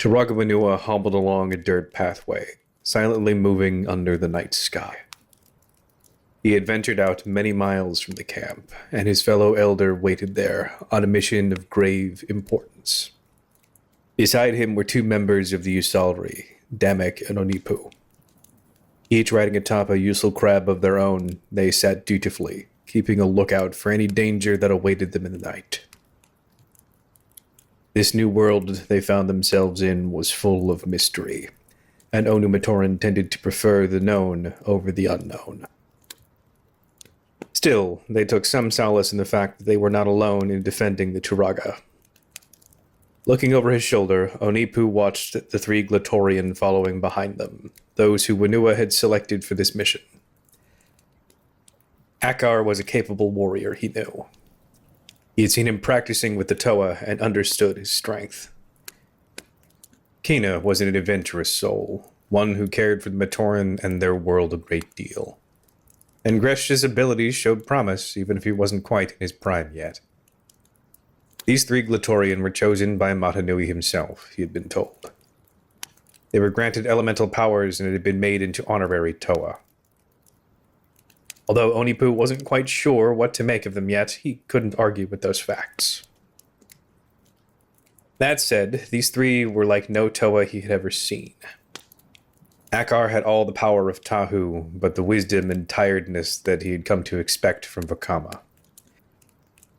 Taragawanua hobbled along a dirt pathway, silently moving under the night sky. He had ventured out many miles from the camp, and his fellow elder waited there on a mission of grave importance. Beside him were two members of the Usalri, Damek and Onipu. Each riding atop a useful crab of their own, they sat dutifully, keeping a lookout for any danger that awaited them in the night. This new world they found themselves in was full of mystery, and Onumatoran tended to prefer the known over the unknown. Still, they took some solace in the fact that they were not alone in defending the Turaga. Looking over his shoulder, Onipu watched the three Glatorian following behind them, those who Wenua had selected for this mission. Ackar was a capable warrior, he knew. He had seen him practicing with the Toa and understood his strength. Kiina was an adventurous soul, one who cared for the Matoran and their world a great deal. And Gresh's abilities showed promise, even if he wasn't quite in his prime yet. These three Glatorian were chosen by Matanui himself, he had been told. They were granted elemental powers and had been made into honorary Toa. Although Onipu wasn't quite sure what to make of them yet, he couldn't argue with those facts. That said, these three were like no Toa he had ever seen. Ackar had all the power of Tahu, but the wisdom and tiredness that he had come to expect from Vakama.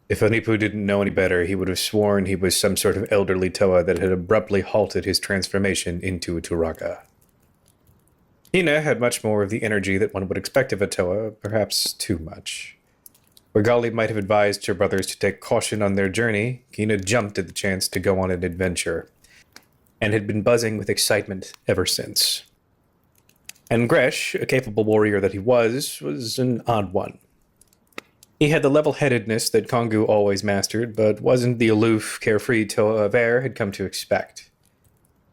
If Onipu didn't know any better, he would have sworn he was some sort of elderly Toa that had abruptly halted his transformation into a Turaga. Kiina had much more of the energy that one would expect of a Toa, perhaps too much. Where Gali might have advised her brothers to take caution on their journey, Kiina jumped at the chance to go on an adventure, and had been buzzing with excitement ever since. And Gresh, a capable warrior that he was an odd one. He had the level-headedness that Kongu always mastered, but wasn't the aloof, carefree Toa of Air had come to expect.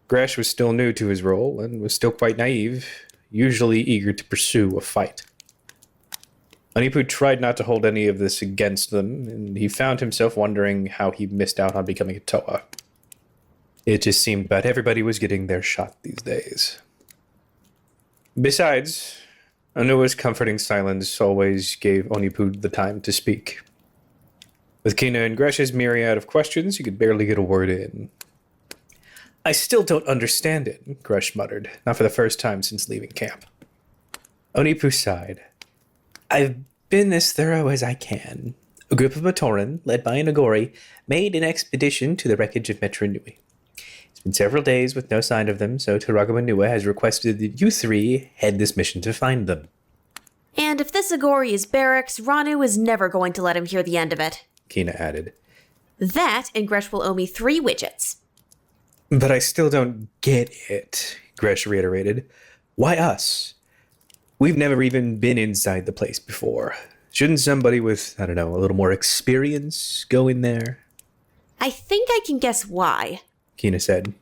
Gresh was still new to his role, and was still quite naive, usually eager to pursue a fight. Onipu tried not to hold any of this against them, and he found himself wondering how he missed out on becoming a Toa. It just seemed that everybody was getting their shot these days. Besides, Anua's comforting silence always gave Onipu the time to speak. With Kiina and Gresh's myriad of questions, he could barely get a word in. "I still don't understand it," Gresh muttered, not for the first time since leaving camp. Onipu sighed. "I've been as thorough as I can. A group of Matoran, led by an Agori, made an expedition to the wreckage of Metronui. It's been several days with no sign of them, so Taragawanua has requested that you three head this mission to find them." "And if this Agori is Barracks, Ranu is never going to let him hear the end of it," Kiina added. "That, and Gresh will owe me 3 widgets. "But I still don't get it," Gresh reiterated. "Why us? We've never even been inside the place before. Shouldn't somebody with, I don't know, a little more experience go in there?" "I think I can guess why," Kiina said.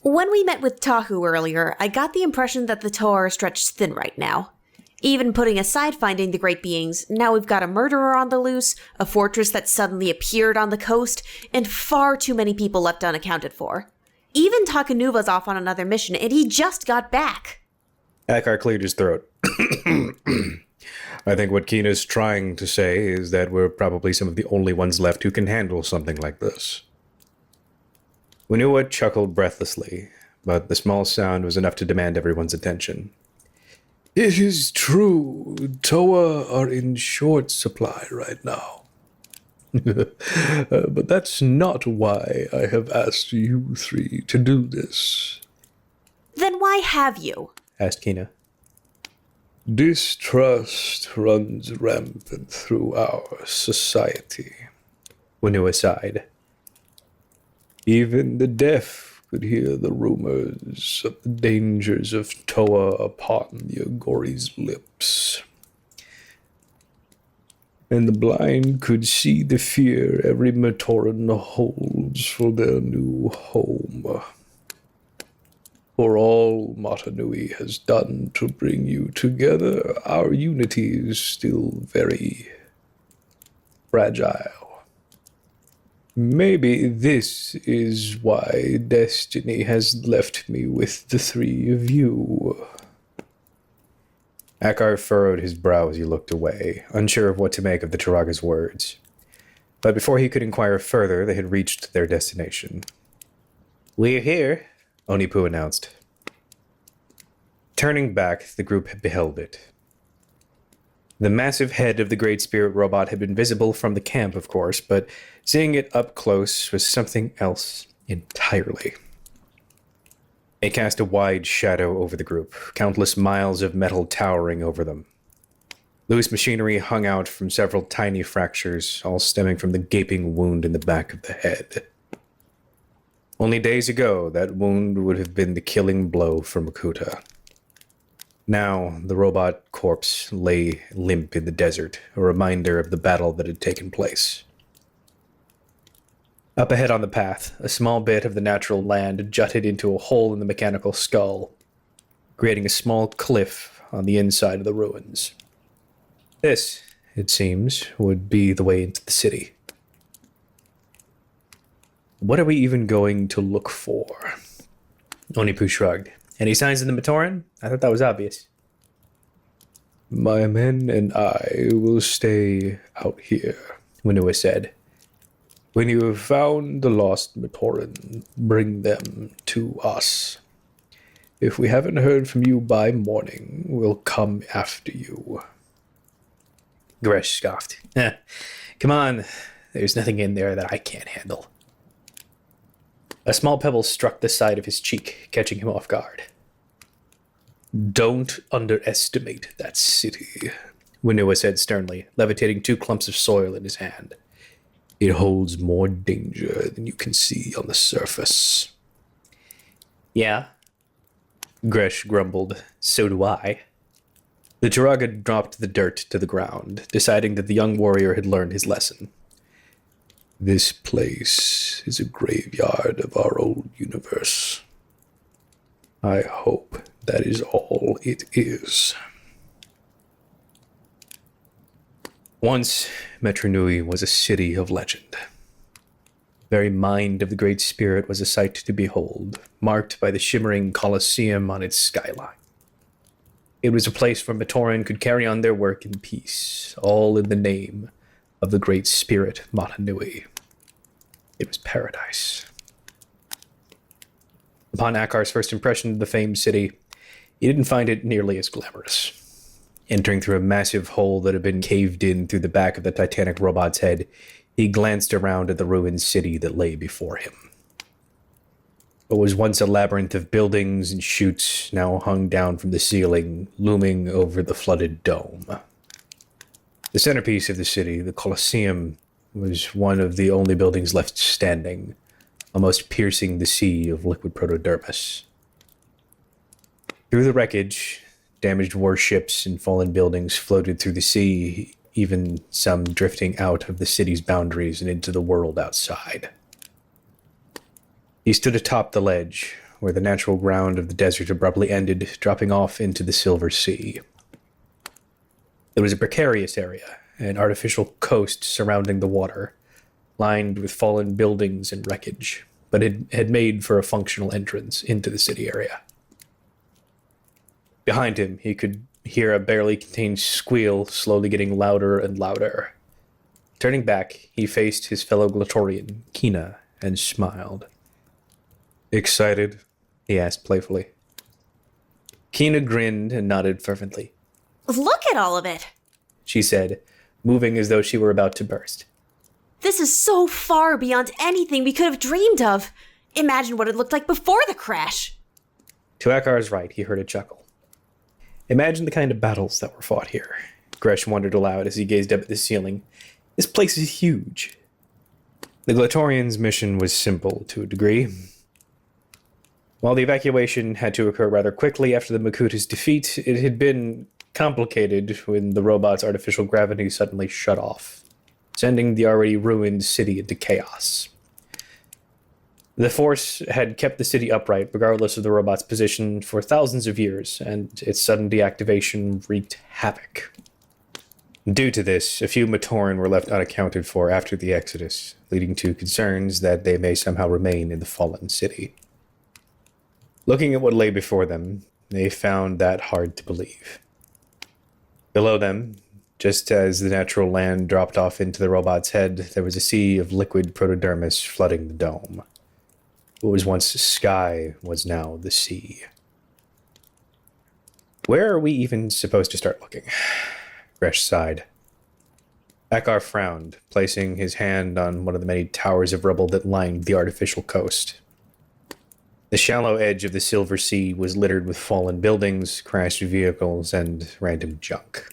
"When we met with Tahu earlier, I got the impression that the Toa are stretched thin right now. Even putting aside finding the great beings, now we've got a murderer on the loose, a fortress that suddenly appeared on the coast, and far too many people left unaccounted for. Even Takanuva's off on another mission, and he just got back." Ackar cleared his throat. "I think what Kiina's trying to say is that we're probably some of the only ones left who can handle something like this." Wenua chuckled breathlessly, but the small sound was enough to demand everyone's attention. "It is true. Toa are in short supply right now. But that's not why I have asked you three to do this." "Then why have you?" asked Kiina. "Distrust runs rampant through our society," Wenua sighed. "Even the deaf could hear the rumors of the dangers of Toa upon the Agori's lips. And the blind could see the fear every Matoran holds for their new home. For all Matanui has done to bring you together, our unity is still very fragile." Maybe this is why destiny has left me with the three of you. Ackar furrowed his brow as he looked away, unsure of what to make of the Turaga's words. But before he could inquire further, they had reached their destination. "We're here," Onipu announced. Turning back, the group beheld it. The massive head of the Great Spirit robot had been visible from the camp, of course, but seeing it up close was something else entirely. It cast a wide shadow over the group, countless miles of metal towering over them. Loose machinery hung out from several tiny fractures, all stemming from the gaping wound in the back of the head. Only days ago, that wound would have been the killing blow for Makuta. Now, the robot corpse lay limp in the desert, a reminder of the battle that had taken place. Up ahead on the path, a small bit of the natural land jutted into a hole in the mechanical skull, creating a small cliff on the inside of the ruins. This, it seems, would be the way into the city. What are we even going to look for? Onipu shrugged. Any signs of the Matoran? I thought that was obvious. My men and I will stay out here, Winua said. When you have found the lost Matoran, bring them to us. If we haven't heard from you by morning, we'll come after you. Gresh scoffed. Come on, there's nothing in there that I can't handle. A small pebble struck the side of his cheek, catching him off guard. Don't underestimate that city, Winua said sternly, levitating 2 clumps of soil in his hand. It holds more danger than you can see on the surface. Yeah, Gresh grumbled. So do I. The Turaga dropped the dirt to the ground, deciding that the young warrior had learned his lesson. This place is a graveyard of our old universe. I hope that is all it is. Once, Metru Nui was a city of legend. The very mind of the Great Spirit was a sight to behold, marked by the shimmering Colosseum on its skyline. It was a place where Matoran could carry on their work in peace, all in the name of the Great Spirit Mata Nui. It was paradise. Upon Ackar's first impression of the famed city, he didn't find it nearly as glamorous. Entering through a massive hole that had been caved in through the back of the Titanic robot's head, he glanced around at the ruined city that lay before him. What was once a labyrinth of buildings and chutes now hung down from the ceiling, looming over the flooded dome. The centerpiece of the city, the Colosseum, was one of the only buildings left standing, almost piercing the sea of liquid protodermis. Through the wreckage, damaged warships and fallen buildings floated through the sea, even some drifting out of the city's boundaries and into the world outside. He stood atop the ledge, where the natural ground of the desert abruptly ended, dropping off into the silver sea. There was a precarious area, an artificial coast surrounding the water, lined with fallen buildings and wreckage, but it had made for a functional entrance into the city area. Behind him, he could hear a barely contained squeal slowly getting louder and louder. Turning back, he faced his fellow Glatorian, Kiina, and smiled. "Excited?" he asked playfully. Kiina grinned and nodded fervently. Look at all of it! She said, moving as though she were about to burst. This is so far beyond anything we could have dreamed of. Imagine what it looked like before the crash. To Ackar's right, he heard a chuckle. Imagine the kind of battles that were fought here. Gresh wondered aloud as he gazed up at the ceiling. This place is huge. The Glatorians' mission was simple to a degree. While the evacuation had to occur rather quickly after the Makuta's defeat, it had been complicated when the robot's artificial gravity suddenly shut off, sending the already ruined city into chaos. The Force had kept the city upright regardless of the robot's position for thousands of years, and its sudden deactivation wreaked havoc. Due to this, a few Matoran were left unaccounted for after the Exodus, leading to concerns that they may somehow remain in the fallen city. Looking at what lay before them, they found that hard to believe. Below them, just as the natural land dropped off into the robot's head, there was a sea of liquid protodermis flooding the dome. What was once sky was now the sea. Where are we even supposed to start looking? Gresh sighed. Ackar frowned, placing his hand on one of the many towers of rubble that lined the artificial coast. The shallow edge of the Silver Sea was littered with fallen buildings, crashed vehicles, and random junk.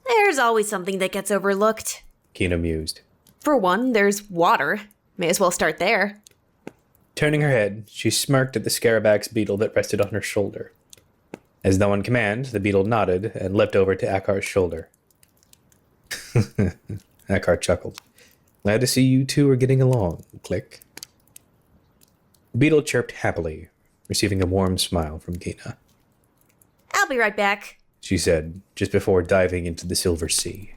There's always something that gets overlooked. Kiina mused. For one, there's water. May as well start there. Turning her head, she smirked at the Scarabax beetle that rested on her shoulder. As though on command, the beetle nodded and leapt over to Ackar's shoulder. Ackar chuckled. Glad to see you two are getting along. Click. The beetle chirped happily, receiving a warm smile from Kiina. I'll be right back, She said, just before diving into the Silver Sea.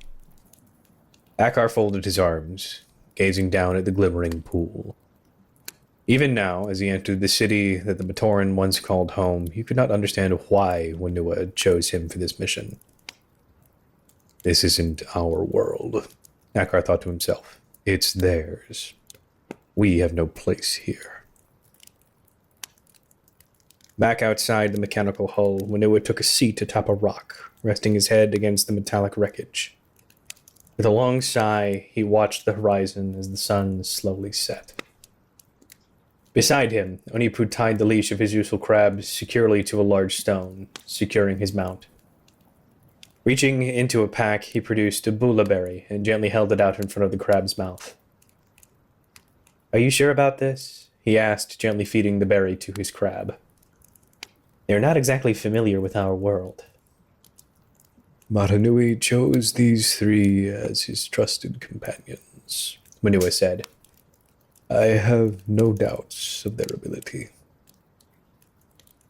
Ackar folded his arms, gazing down at the glimmering pool. Even now, as he entered the city that the Matoran once called home, he could not understand why Whenua chose him for this mission. This isn't our world, Ackar thought to himself. It's theirs. We have no place here. Back outside the mechanical hull, Whenua took a seat atop a rock, resting his head against the metallic wreckage. With a long sigh, he watched the horizon as the sun slowly set. Beside him, Onipu tied the leash of his useful crab securely to a large stone, securing his mount. Reaching into a pack, he produced a bula berry and gently held it out in front of the crab's mouth. Are you sure about this? He asked, gently feeding the berry to his crab. They are not exactly familiar with our world. Matanui chose these three as his trusted companions, Whenua said. I have no doubts of their ability.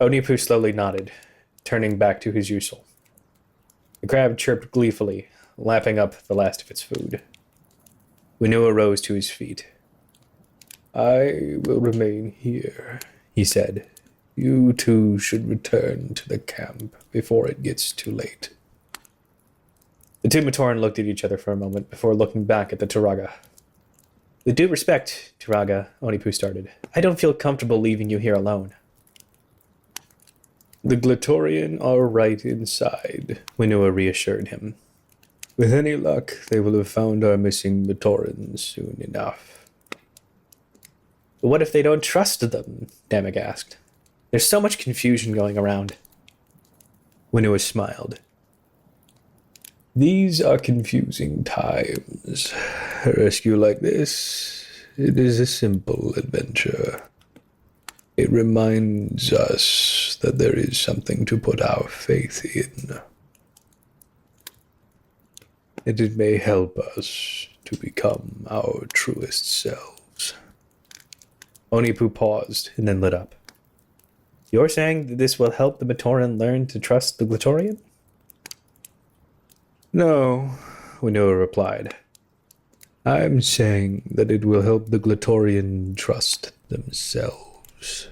Onipu slowly nodded, turning back to his usual. The crab chirped gleefully, lapping up the last of its food. Whenua rose to his feet. I will remain here, he said. You two should return to the camp before it gets too late. The two Matoran looked at each other for a moment before looking back at the Turaga. With due respect, Turaga, Onipu started. I don't feel comfortable leaving you here alone. The Glatorian are right inside, Whenua reassured him. With any luck, they will have found our missing Matorans soon enough. But what if they don't trust them? Damek asked. There's so much confusion going around. Whenua smiled. These are confusing times. A rescue like this, it is a simple adventure. It reminds us that there is something to put our faith in. And it may help us to become our truest selves. Onipu paused and then lit up. You're saying that this will help the Matoran learn to trust the Glatorian? No, Whenua replied. I'm saying that it will help the Glatorian trust themselves.